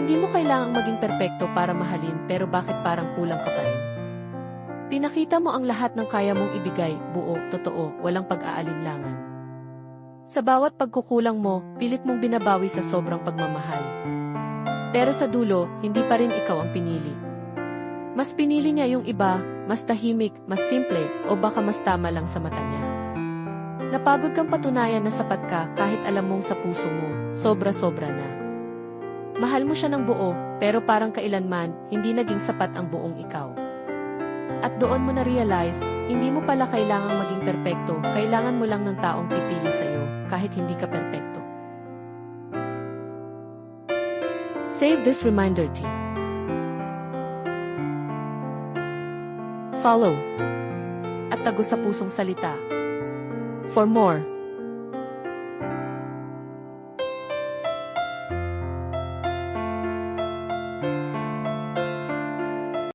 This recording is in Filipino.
Hindi mo kailangang maging perpekto para mahalin, pero bakit parang kulang ka pa rin? Pinakita mo ang lahat ng kaya mong ibigay, buo, totoo, walang pag-aalinlangan. Sa bawat pagkukulang mo, pilit mong binabawi sa sobrang pagmamahal. Pero sa dulo, hindi pa rin ikaw ang pinili. Mas pinili niya yung iba, mas tahimik, mas simple, o baka mas tama lang sa mata niya. Napagod kang patunayan na sapat ka kahit alam mong sa puso mo, sobra-sobra na. Mahal mo siya ng buo, pero parang kailanman, hindi naging sapat ang buong ikaw. At doon mo na-realize, hindi mo pala kailangang maging perpekto, kailangan mo lang ng taong pipili sa'yo, kahit hindi ka perpekto. Save this reminder tea. Follow. At tago sa pusong salita. For more.